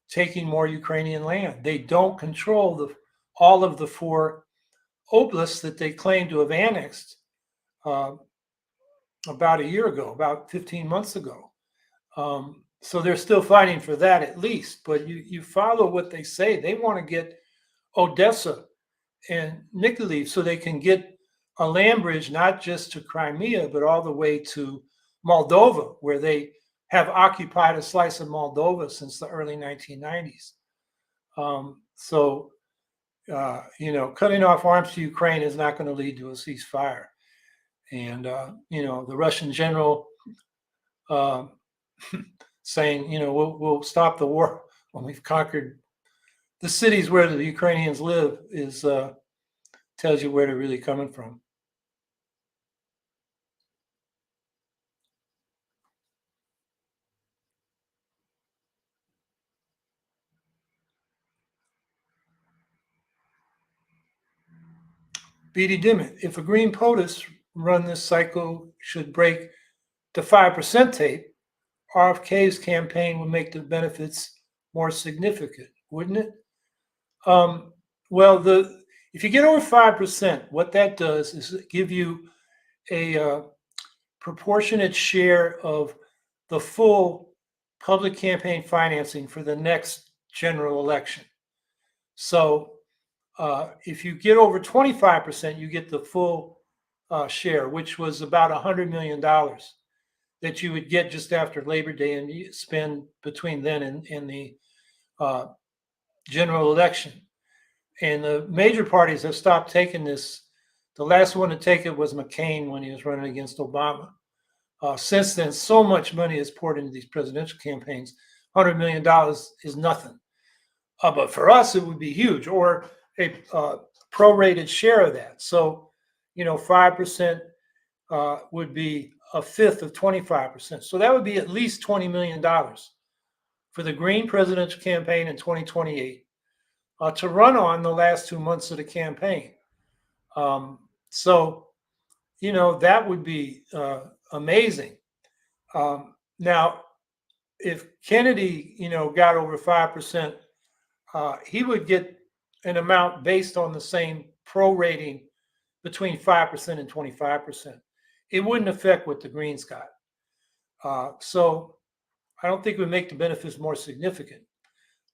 taking more Ukrainian land. They don't control all of the four oblasts that they claim to have annexed uh, about a year ago, about 15 months ago. So they're still fighting for that at least. But you follow what they say. They want to get Odessa and Nikolaev so they can get a land bridge not just to Crimea, but all the way to Moldova, where they have occupied a slice of Moldova since the early 1990s. Cutting off arms to Ukraine is not going to lead to a ceasefire. And, the Russian general uh, saying, we'll stop the war when we've conquered the cities where the Ukrainians live tells you where they're really coming from. Beatty Dimmitt, if a green POTUS run this cycle should break the 5% tape, RFK's campaign would make the benefits more significant, wouldn't it? Well, if you get over 5%, what that does is give you a proportionate share of the full public campaign financing for the next general election. So if you get over 25%, you get the full share, which was about $100 million that you would get just after Labor Day and you spend between then and the uh, general election. And the major parties have stopped taking this. The last one to take it was McCain when he was running against Obama. Since then, so much money is poured into these presidential campaigns. $100 million is nothing. But for us, it would be huge, or a prorated share of that. So, 5% would be a fifth of 25%. So that would be at least $20 million for the Green presidential campaign in 2028 to run on the last 2 months of the campaign. So, that would be amazing. Now, if Kennedy, got over 5%, he would get an amount based on the same prorating between 5% and 25%. It wouldn't affect what the Greens got. So I don't think it would make the benefits more significant.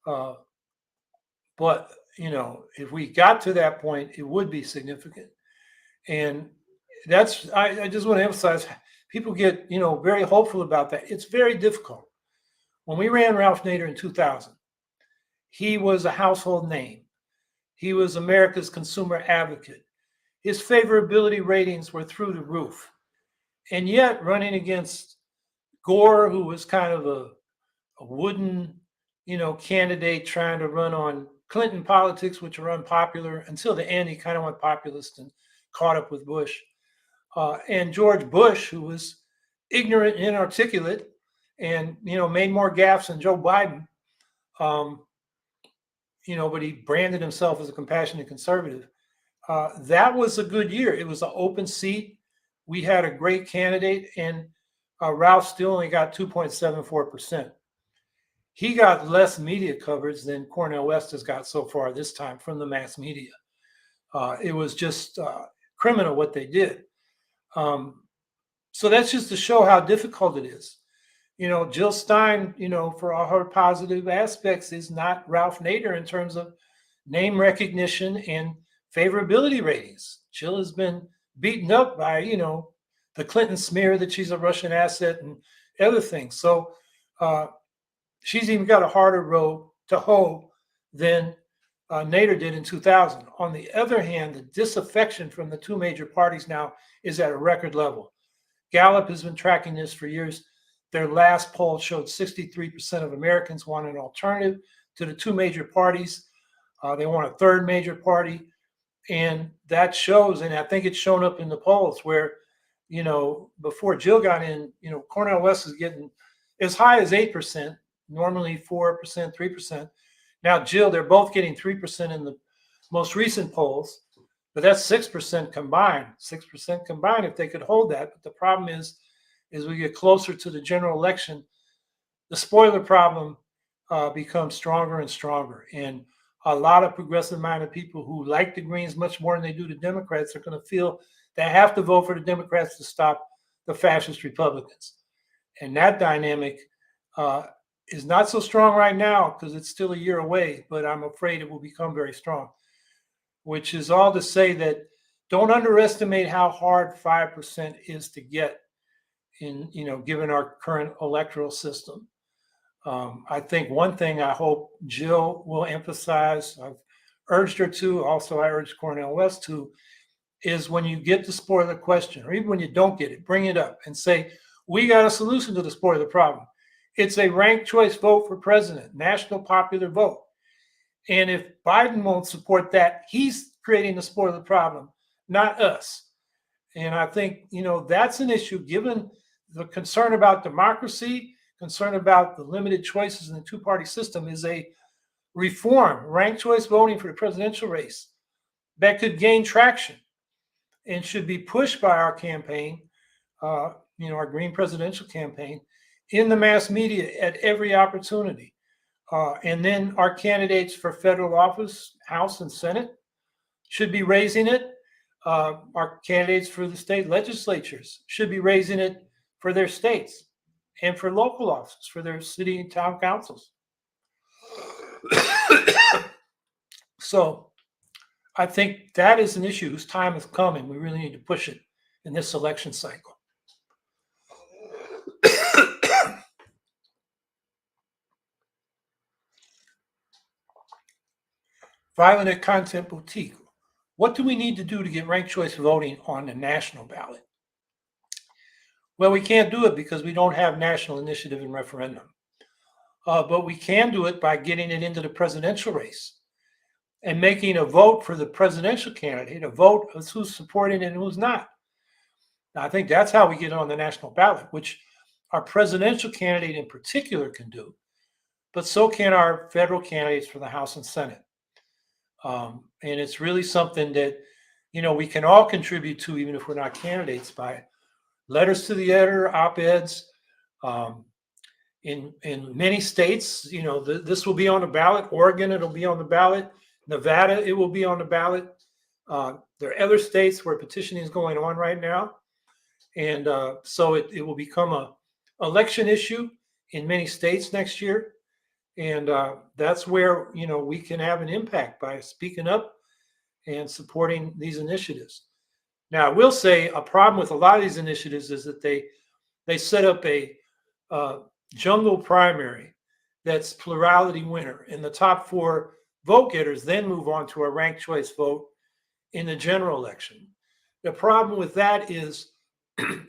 But, if we got to that point, it would be significant. And I just want to emphasize, people get, very hopeful about that. It's very difficult. When we ran Ralph Nader in 2000, he was a household name. He was America's consumer advocate. His favorability ratings were through the roof. And yet, running against Gore, who was kind of a wooden, candidate trying to run on Clinton politics, which were unpopular until the end, he kind of went populist and caught up with Bush. And George Bush, who was ignorant and inarticulate and, made more gaffes than Joe Biden. But he branded himself as a compassionate conservative. That was a good year. It was an open seat. We had a great candidate, and Ralph still only got 2.74%. he got less media coverage than Cornel West has got so far this time from the mass media. It was just criminal what they did. So that's just to show how difficult it is. Jill Stein, for all her positive aspects, is not Ralph Nader in terms of name recognition and favorability ratings. Jill has been beaten up by, the Clinton smear that she's a Russian asset and other things. So she's even got a harder road to hoe than Nader did in 2000. On the other hand, the disaffection from the two major parties now is at a record level. Gallup has been tracking this for years. Their last poll showed 63% of Americans want an alternative to the two major parties. They want a third major party. And that shows, and I think it's shown up in the polls where, before Jill got in, Cornel West is getting as high as 8%, normally 4%, 3%. Now, Jill, they're both getting 3% in the most recent polls, but that's 6% combined. 6% combined if they could hold that. But the problem is, as we get closer to the general election, the spoiler problem becomes stronger and stronger. And a lot of progressive-minded people who like the Greens much more than they do the Democrats are going to feel they have to vote for the Democrats to stop the fascist Republicans. And that dynamic is not so strong right now because it's still a year away, but I'm afraid it will become very strong, which is all to say that don't underestimate how hard 5% is to get in, given our current electoral system. I think one thing I hope Jill will emphasize, I've urged her to, also I urged Cornel West to, is when you get the spoiler question, or even when you don't get it, bring it up and say, we got a solution to the spoiler problem. It's a ranked choice vote for president, national popular vote. And if Biden won't support that, he's creating the spoiler problem, not us. And I think, that's an issue given the concern about democracy, concern about the limited choices in the two-party system, is a reform, ranked choice voting for the presidential race that could gain traction and should be pushed by our campaign, our Green presidential campaign, in the mass media at every opportunity. And then our candidates for federal office, House and Senate, should be raising it. Our candidates for the state legislatures should be raising it for their states and for local offices, for their city and town councils. So I think that is an issue whose time has come, and we really need to push it in this election cycle. Violent Content Boutique. What do we need to do to get ranked choice voting on the national ballot? Well, we can't do it because we don't have national initiative and referendum. But we can do it by getting it into the presidential race and making a vote for the presidential candidate, a vote of who's supporting it and who's not. Now, I think that's how we get on the national ballot, which our presidential candidate in particular can do, but so can our federal candidates for the House and Senate. And it's really something that, we can all contribute to, even if we're not candidates, by letters to the editor, op-eds. In many states, this will be on the ballot. Oregon, it'll be on the ballot. Nevada, it will be on the ballot. There are other states where petitioning is going on right now. And so it will become a election issue in many states next year. And that's where, we can have an impact by speaking up and supporting these initiatives. Now, I will say a problem with a lot of these initiatives is that they set up a jungle primary that's plurality winner, and the top 4 vote getters then move on to a ranked choice vote in the general election. The problem with that is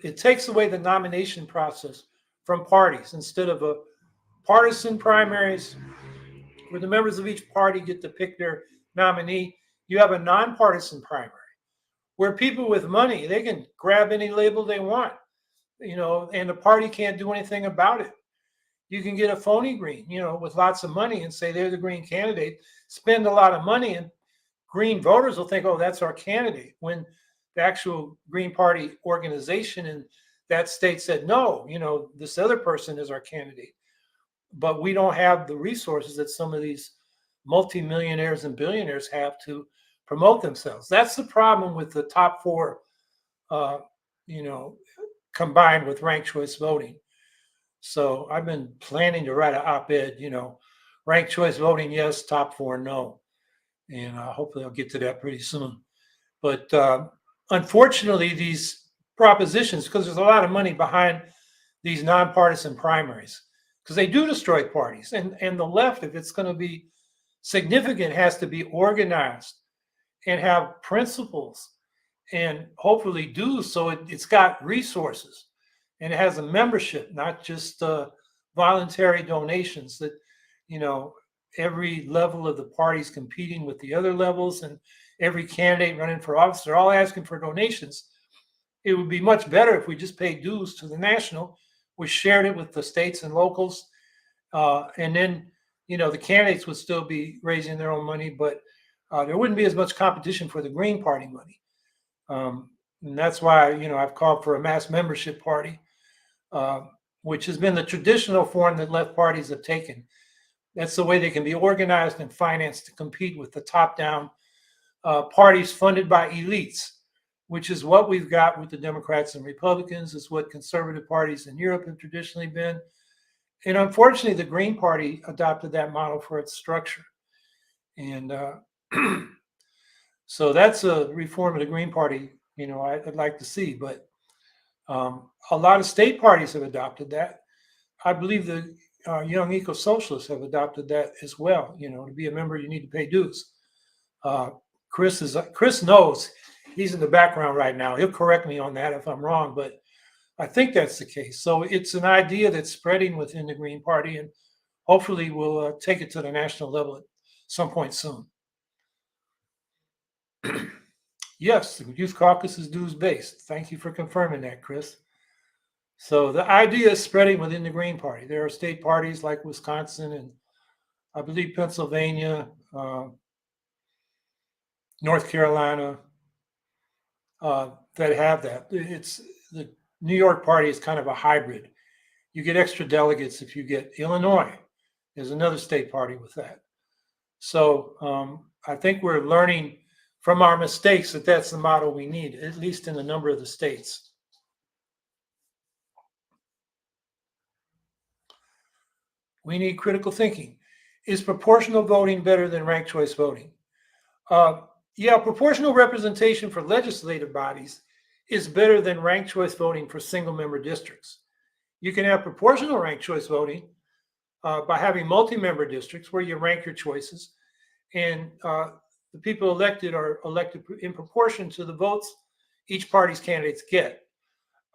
it takes away the nomination process from parties. Instead of a partisan primaries where the members of each party get to pick their nominee, you have a nonpartisan primary where people with money, they can grab any label they want, and the party can't do anything about it. You can get a phony green, with lots of money and say they're the green candidate, spend a lot of money, and green voters will think, oh, that's our candidate, when the actual Green Party organization in that state said, no, this other person is our candidate. but we don't have the resources that some of these multimillionaires and billionaires have to promote themselves. That's the problem with the top four, uh, you know, combined with ranked choice voting. So I've been planning to write an op-ed, ranked choice voting, yes, top four, no. And hopefully I'll get to that pretty soon. But unfortunately, these propositions, because there's a lot of money behind these nonpartisan primaries, because they do destroy parties. And the left, if it's going to be significant, has to be organized and have principles and hopefully do so it's got resources and it has a membership, not just voluntary donations that, you know, every level of the party's competing with the other levels and every candidate running for office, they're all asking for donations. It would be much better if we just paid dues to the national, we shared it with the states and locals, and then, the candidates would still be raising their own money, but there wouldn't be as much competition for the Green Party money. And that's why, I've called for a mass membership party, uh, which has been the traditional form that left parties have taken. That's the way they can be organized and financed to compete with the top-down parties funded by elites, which is what we've got with the Democrats and Republicans, is what conservative parties in Europe have traditionally been. And unfortunately, the Green Party adopted that model for its structure. And so that's a reform of the Green Party, I'd like to see. But a lot of state parties have adopted that. I believe the young eco-socialists have adopted that as well. To be a member, you need to pay dues. Chris knows, he's in the background right now. He'll correct me on that if I'm wrong, but I think that's the case. So it's an idea that's spreading within the Green Party, and hopefully we'll take it to the national level at some point soon. Yes, the Youth Caucus is dues-based. Thank you for confirming that, Chris. So the idea is spreading within the Green Party. There are state parties like Wisconsin and I believe Pennsylvania, North Carolina, that have that. It's the New York Party is kind of a hybrid. You get extra delegates if you get Illinois. There's another state party with that. So I think we're learning from our mistakes that that's the model we need, at least in a number of the states. We need critical thinking. Is proportional voting better than ranked choice voting? Yeah, proportional representation for legislative bodies is better than ranked choice voting for single member districts. You can have proportional ranked choice voting by having multi-member districts where you rank your choices, and the people elected are elected in proportion to the votes each party's candidates get.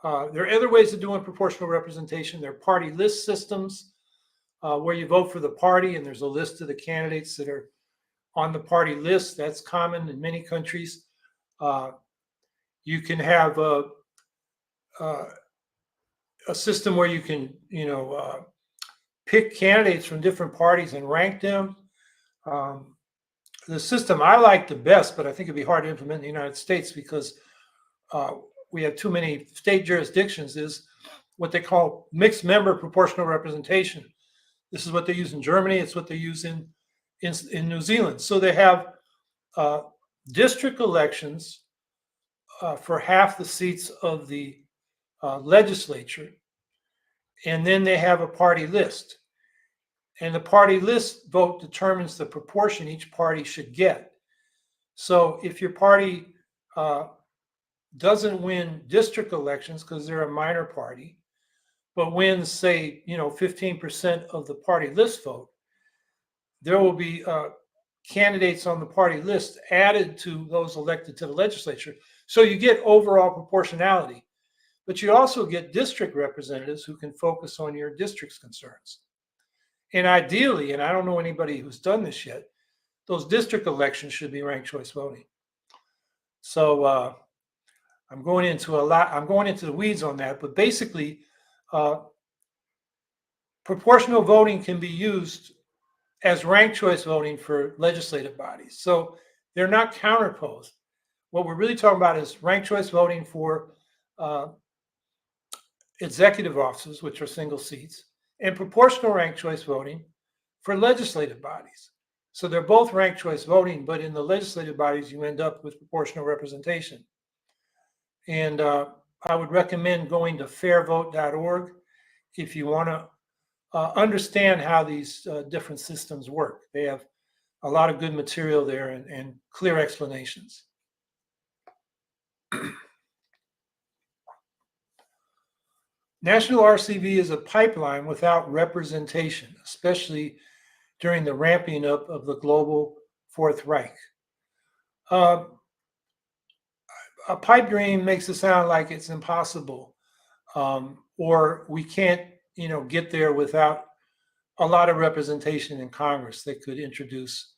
There are other ways of doing proportional representation. There are party list systems where you vote for the party and there's a list of the candidates that are on the party list. That's common in many countries. You can have a system where you can, pick candidates from different parties and rank them. The system I like the best, but I think it'd be hard to implement in the United States because we have too many state jurisdictions, is what they call mixed member proportional representation. This is what they use in Germany. It's what they use in New Zealand. So they have district elections for half the seats of the legislature, and then they have a party list. And the party list vote determines the proportion each party should get. So if your party doesn't win district elections because they're a minor party, but wins, say, 15% of the party list vote, there will be candidates on the party list added to those elected to the legislature. So you get overall proportionality, but you also get district representatives who can focus on your district's concerns. And ideally, and I don't know anybody who's done this yet, those district elections should be ranked choice voting. So I'm going into the weeds on that, but basically, proportional voting can be used as ranked choice voting for legislative bodies. So they're not counterposed. What we're really talking about is ranked choice voting for executive offices, which are single seats, and proportional ranked choice voting for legislative bodies. So they're both ranked choice voting, but in the legislative bodies, you end up with proportional representation. And I would recommend going to fairvote.org if you want to understand how these different systems work. They have a lot of good material there and clear explanations. National RCV is a pipeline without representation, especially during the ramping up of the global Fourth Reich. A pipe dream makes it sound like it's impossible, or we can't, get there without a lot of representation in Congress that could introduce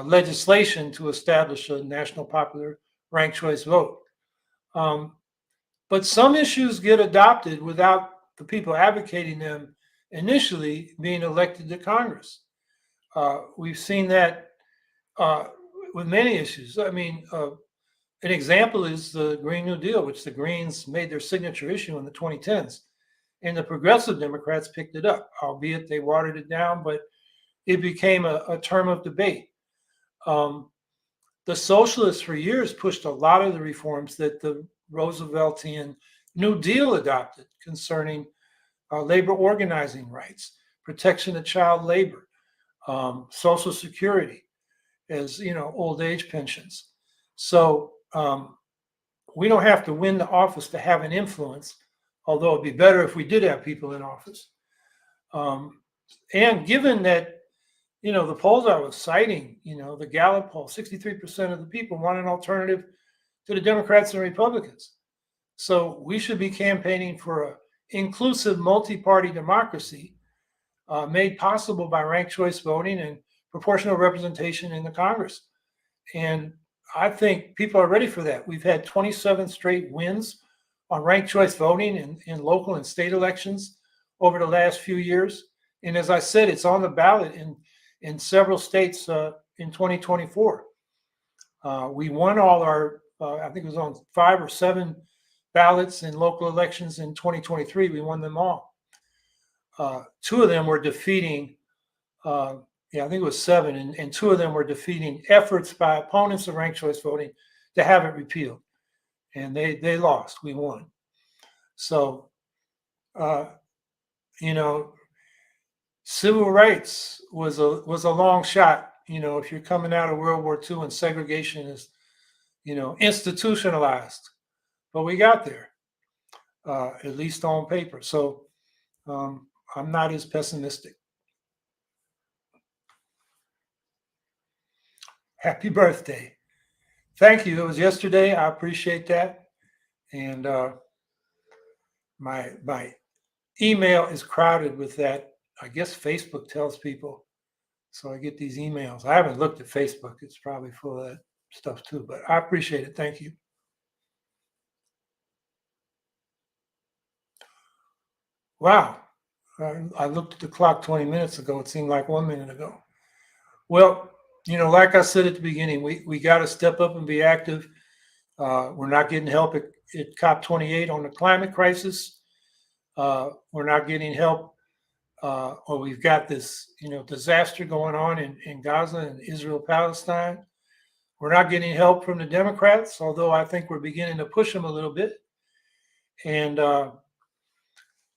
legislation to establish a national popular ranked choice vote. But some issues get adopted without the people advocating them initially being elected to Congress. We've seen that with many issues. I mean, an example is the Green New Deal, which the Greens made their signature issue in the 2010s. And the progressive Democrats picked it up, albeit they watered it down, but it became a term of debate. The socialists for years pushed a lot of the reforms that the Rooseveltian New Deal adopted concerning labor organizing rights, protection of child labor, Social Security, as old age pensions. So we don't have to win the office to have an influence, although it'd be better if we did have people in office. And given that, the polls I was citing, the Gallup poll, 63% of the people want an alternative to the Democrats and Republicans. So we should be campaigning for an inclusive multi-party democracy made possible by ranked choice voting and proportional representation in the Congress. And I think people are ready for that. We've had 27 straight wins on ranked choice voting in local and state elections over the last few years. And as I said, it's on the ballot in several states in 2024. We won all our, I think it was on 5 or 7 ballots in local elections in 2023. We won them all. 2 of them were defeating, I think it was 7, and 2 of them were defeating efforts by opponents of ranked choice voting to have it repealed. And they lost. We won. So, civil rights was a long shot. If you're coming out of World War II and segregation is, institutionalized, but we got there, at least on paper. So I'm not as pessimistic. Happy birthday. Thank you. It was yesterday. I appreciate that. And my email is crowded with that. I guess Facebook tells people. So I get these emails. I haven't looked at Facebook. It's probably full of that stuff too, but I appreciate it. Thank you. Wow. I looked at the clock 20 minutes ago. It seemed like 1 minute ago. Well, like I said at the beginning, we got to step up and be active. We're not getting help at COP28 on the climate crisis. We're not getting help, or we've got this, disaster going on in Gaza and Israel, Palestine. We're not getting help from the Democrats, although I think we're beginning to push them a little bit. And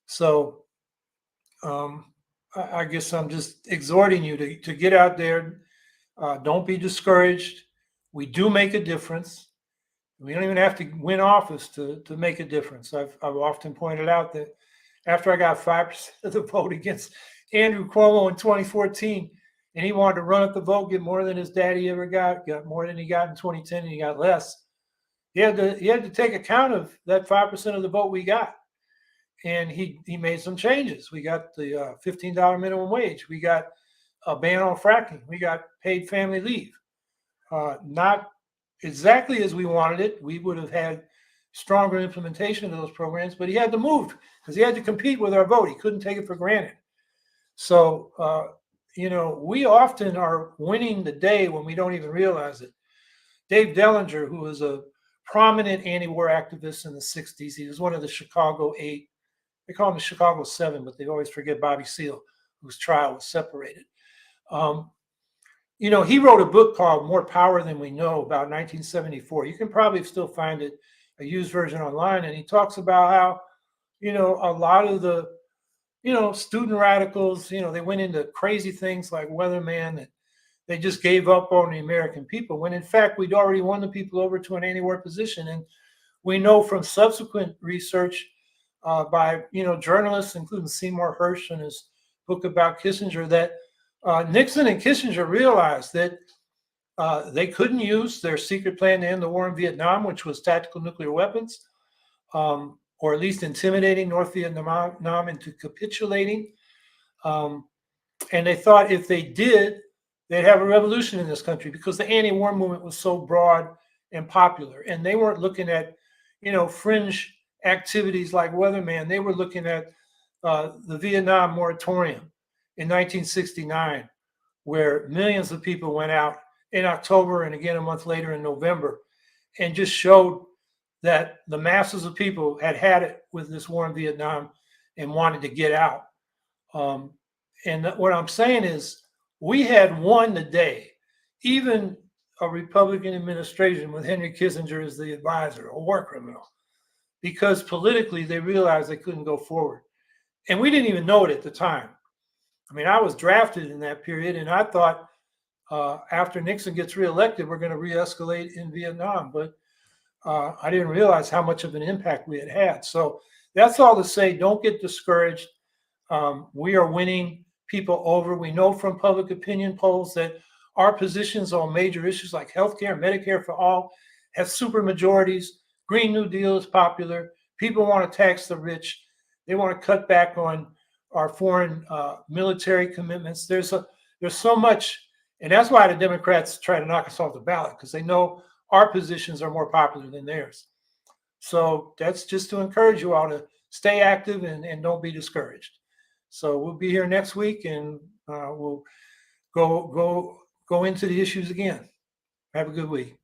so I guess I'm just exhorting you to get out there. Don't be discouraged. We do make a difference. We don't even have to win office to make a difference. I've often pointed out that after I got 5% of the vote against Andrew Cuomo in 2014, and he wanted to run up the vote, get more than his daddy ever got more than he got in 2010, and he got less. He had to take account of that 5% of the vote we got. And he made some changes. We got the $15 minimum wage. We got a ban on fracking. We got paid family leave. Not exactly as we wanted it. We would have had stronger implementation of those programs, but he had to move because he had to compete with our vote. He couldn't take it for granted. So, we often are winning the day when we don't even realize it. Dave Dellinger, who was a prominent anti-war activist in the 60s, he was one of the Chicago 8 they call him the Chicago Seven, but they always forget Bobby Seale, whose trial was separated. He wrote a book called More Power Than We Know about 1974. You can probably still find it, a used version online. And he talks about how, a lot of the, student radicals, they went into crazy things like Weatherman, that they just gave up on the American people, when in fact, we'd already won the people over to an anti-war position. And we know from subsequent research by, journalists, including Seymour Hersh in his book about Kissinger, that Nixon and Kissinger realized that they couldn't use their secret plan to end the war in Vietnam, which was tactical nuclear weapons, or at least intimidating North Vietnam into capitulating. And they thought if they did, they'd have a revolution in this country, because the anti-war movement was so broad and popular. And they weren't looking at, fringe activities like Weatherman. They were looking at the Vietnam moratorium in 1969, where millions of people went out in October and again a month later in November, and just showed that the masses of people had it with this war in Vietnam and wanted to get out. And what I'm saying is, we had won the day. Even a Republican administration with Henry Kissinger as the advisor, a war criminal, because politically they realized they couldn't go forward. And we didn't even know it at the time. I mean, I was drafted in that period, and I thought after Nixon gets reelected, we're going to re-escalate in Vietnam. But I didn't realize how much of an impact we had. So that's all to say, don't get discouraged. We are winning people over. We know from public opinion polls that our positions on major issues like healthcare, Medicare for all, have super majorities. Green New Deal is popular. People want to tax the rich. They want to cut back on our foreign military commitments. There's so much, and that's why the Democrats try to knock us off the ballot, because they know our positions are more popular than theirs. So that's just to encourage you all to stay active and don't be discouraged. So we'll be here next week, and we'll go into the issues again. Have a good week.